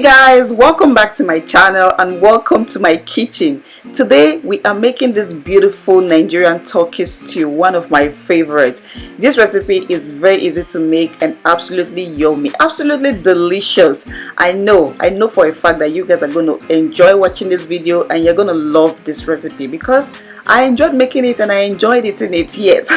Guys, welcome back to my channel and welcome to my kitchen. Today we are making this beautiful Nigerian turkey stew, one of my favorites. This recipe is very easy to make and absolutely yummy, absolutely delicious. I know for a fact that you guys are going to enjoy watching this video and you're going to love this recipe because I enjoyed making it and I enjoyed eating it. Yes.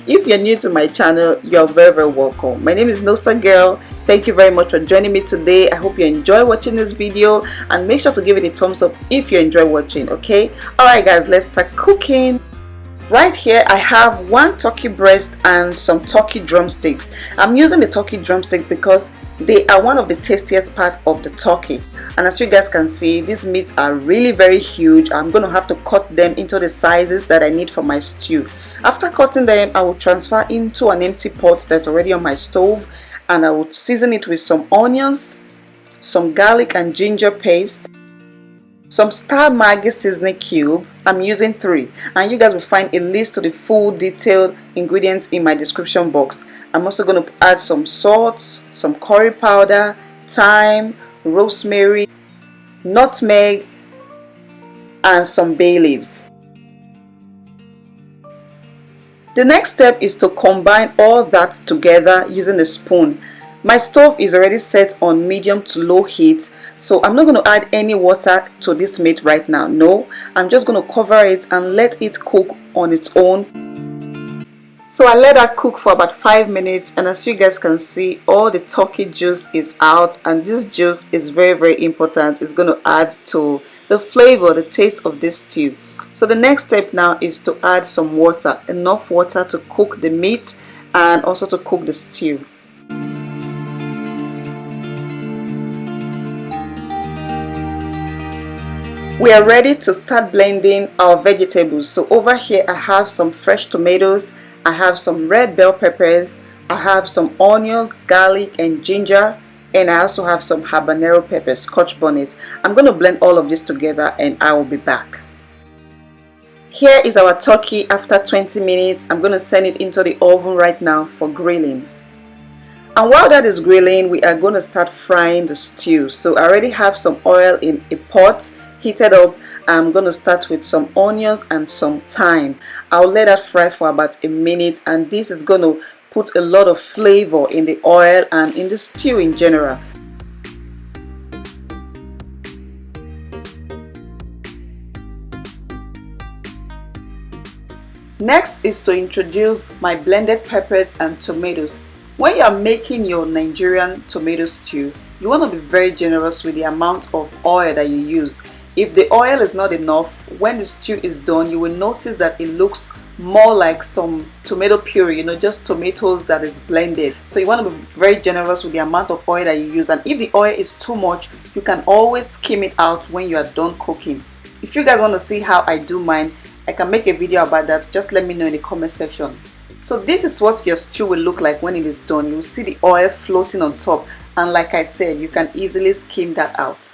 If you're new to my channel, you're very welcome. My name is Nosagirl. Thank you very much for joining me today. I hope you enjoy watching this video and make sure to give it a thumbs up if you enjoy watching. Okay, alright guys, let's start cooking. Right here I have one turkey breast and some turkey drumsticks. I'm using the turkey drumstick because they are one of the tastiest parts of the turkey, and as you guys can see, these meats are really very huge. I'm going to have to cut them into the sizes that I need for my stew. After cutting them, I will transfer into an empty pot that's already on my stove, and I will season it with some onions, some garlic and ginger paste, some star Maggi seasoning cube. I'm using 3, and you guys will find a list to the full detailed ingredients in my description box. I'm also going to add some salt, some curry powder, thyme, rosemary, nutmeg, and some bay leaves. The next step is to combine all that together using a spoon. My stove is already set on medium to low heat, so I'm not going to add any water to this meat right now. No, I'm just going to cover it and let it cook on its own. So I let that cook for about 5 minutes, and as you guys can see, all the turkey juice is out, and this juice is very important. It's going to add to the flavor, the taste of this stew. So the next step now is to add some water, enough water to cook the meat and also to cook the stew. We are ready to start blending our vegetables. So over here I have some fresh tomatoes, I have some red bell peppers, I have some onions, garlic and ginger, and I also have some habanero peppers, scotch bonnets. I'm going to blend all of this together and I will be back. Here is our turkey after 20 minutes. I'm going to send it into the oven right now for grilling. And while that is grilling, we are going to start frying the stew. So I already have some oil in a pot heated up. I'm going to start with some onions and some thyme. I'll let that fry for about a minute, and this is going to put a lot of flavor in the oil and in the stew in general. Next is to introduce my blended peppers and tomatoes. When you are making your Nigerian tomato stew, you want to be very generous with the amount of oil that you use. If the oil is not enough, when the stew is done, you will notice that it looks more like some tomato puree, just tomatoes that is blended. So you want to be very generous with the amount of oil that you use, and if the oil is too much, you can always skim it out when you are done cooking. If you guys want to see how I do mine, I can make a video about that. Just let me know in the comment section. So this is what your stew will look like when it is done. You will see the oil floating on top, and like I said, you can easily skim that out.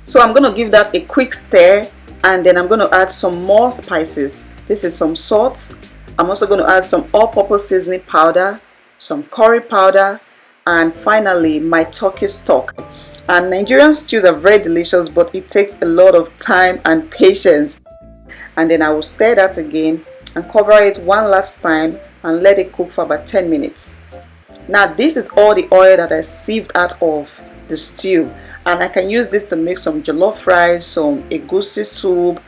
So I'm going to give that a quick stir, and then I'm going to add some more spices. This is some salt. I'm also going to add some all-purpose seasoning powder, some curry powder, and finally my turkey stock. And Nigerian stews are very delicious, but it takes a lot of time and patience. And then I will stir that again and cover it one last time and let it cook for about 10 minutes. Now this is all the oil that I sieved out of the stew, and I can use this to make some jollof rice, some egusi soup,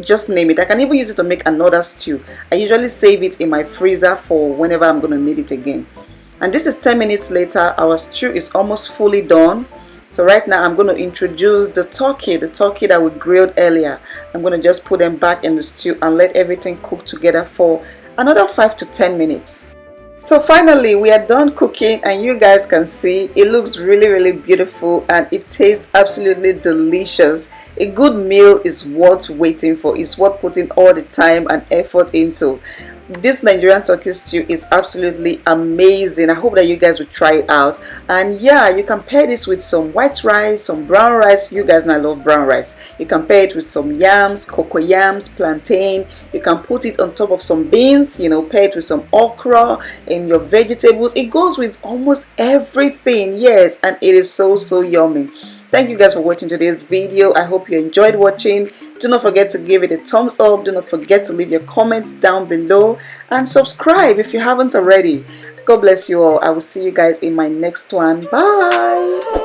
just name it. I can even use it to make another stew. I usually save it in my freezer for whenever I'm going to need it again. And this is 10 minutes later. Our stew is almost fully done. So right now I'm going to introduce the turkey that we grilled earlier. I'm going to just put them back in the stew and let everything cook together for another 5 to 10 minutes. So finally we are done cooking, and you guys can see it looks really beautiful and it tastes absolutely delicious. A good meal is worth waiting for. It's worth putting all the time and effort into. This Nigerian turkey stew is absolutely amazing. I hope that you guys will try it out. And yeah, you can pair this with some white rice, some brown rice. You guys know I love brown rice. You can pair it with some yams, cocoa yams, plantain. You can put it on top of some beans, you know, pair it with some okra and your vegetables. It goes with almost everything, yes, and it is so yummy. Thank you guys for watching today's video. I hope you enjoyed watching. Do not forget to give it a thumbs up. Do not forget to leave your comments down below and subscribe if you haven't already. God bless you all. I will see you guys in my next one. Bye.